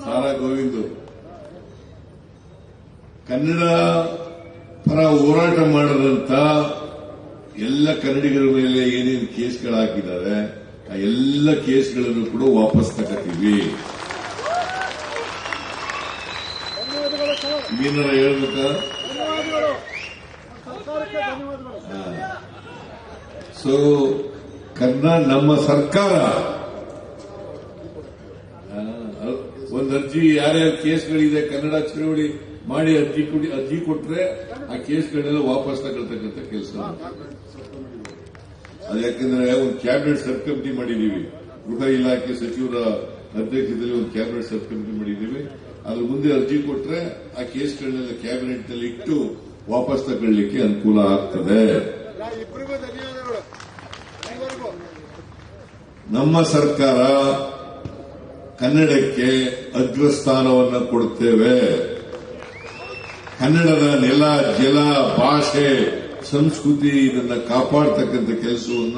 ಸಾರಾ ಗೋವಿಂದ್ ಕನ್ನಡ ಪರ ಹೋರಾಟ ಮಾಡದಂತ ಎಲ್ಲ ಕನ್ನಡಿಗರ ಮೇಲೆ ಏನೇನು ಕೇಸ್ಗಳು ಹಾಕಿದ್ದಾರೆ ಆ ಎಲ್ಲ ಕೇಸ್ಗಳನ್ನು ಕೂಡ ವಾಪಸ್ ತಗೋತೀವಿ. ಏನಾರ ಹೇಳ್ಬೇಕಾ? ಸೊ ನಮ್ಮ ಸರ್ಕಾರ ಒಂದು ಅರ್ಜಿ ಯಾರ್ಯಾರ ಕೇಸ್ಗಳಿದೆ ಕನ್ನಡ ಚಳವಳಿ ಮಾಡಿ ಅರ್ಜಿ ಕೊಟ್ರೆ ಆ ಕೇಸ್ಗಳನ್ನೆಲ್ಲ ವಾಪಸ್ ತಗೊಳ್ತಕ್ಕಂಥ ಕೆಲಸ. ಅದು ಯಾಕಂದ್ರೆ ಒಂದು ಕ್ಯಾಬಿನೆಟ್ ಸಬ್ ಕಮಿಟಿ ಮಾಡಿದೀವಿ, ಗೃಹ ಇಲಾಖೆ ಸಚಿವರ ಅಧ್ಯಕ್ಷತೆಯಲ್ಲಿ ಒಂದು ಕ್ಯಾಬಿನೆಟ್ ಸಬ್ ಕಮಿಟಿ ಮಾಡಿದೀವಿ. ಅದ್ರ ಮುಂದೆ ಅರ್ಜಿ ಕೊಟ್ರೆ ಆ ಕೇಸ್ಗಳನ್ನೆಲ್ಲ ಕ್ಯಾಬಿನೆಟ್ ನಲ್ಲಿ ಇಟ್ಟು ವಾಪಸ್ ತಗೊಳ್ಳಿಕ್ಕೆ ಅನುಕೂಲ ಆಗ್ತದೆ. ನಮ್ಮ ಸರ್ಕಾರ ಕನ್ನಡಕ್ಕೆ ಅಗ್ರಸ್ಥಾನವನ್ನು ಕೊಡುತ್ತೇವೆ. ಕನ್ನಡದ ನೆಲ, ಜಲ, ಭಾಷೆ, ಸಂಸ್ಕೃತಿ ಇದನ್ನ ಕಾಪಾಡತಕ್ಕಂಥ ಕೆಲಸವನ್ನ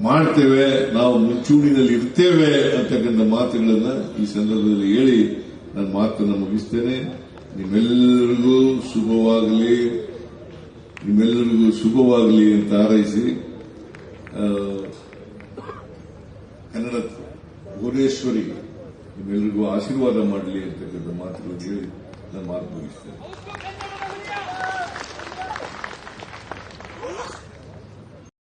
ಮಾಡ್ತೇವೆ. ನಾವು ಮುಂಚೂಣಿನಲ್ಲಿ ಇರ್ತೇವೆ ಅಂತಕ್ಕಂಥ ಮಾತುಗಳನ್ನ ಈ ಸಂದರ್ಭದಲ್ಲಿ ಹೇಳಿ ನನ್ನ ಮಾತನ್ನು ಮುಗಿಸ್ತೇನೆ. ನಿಮ್ಮೆಲ್ಲರಿಗೂ ಶುಭವಾಗಲಿ ಅಂತ ಹಾರೈಸಿ ಕನ್ನಡ ಭುವನೇಶ್ವರಿ ನಿಮ್ಮೆಲ್ಲರಿಗೂ ಆಶೀರ್ವಾದ ಮಾಡಲಿ ಅಂತಕ್ಕಂಥ ಮಾತುಗಳನ್ನು ಹೇಳಿ ನನ್ನ ಮಾತು ಮುಗಿಸ್ತೇನೆ.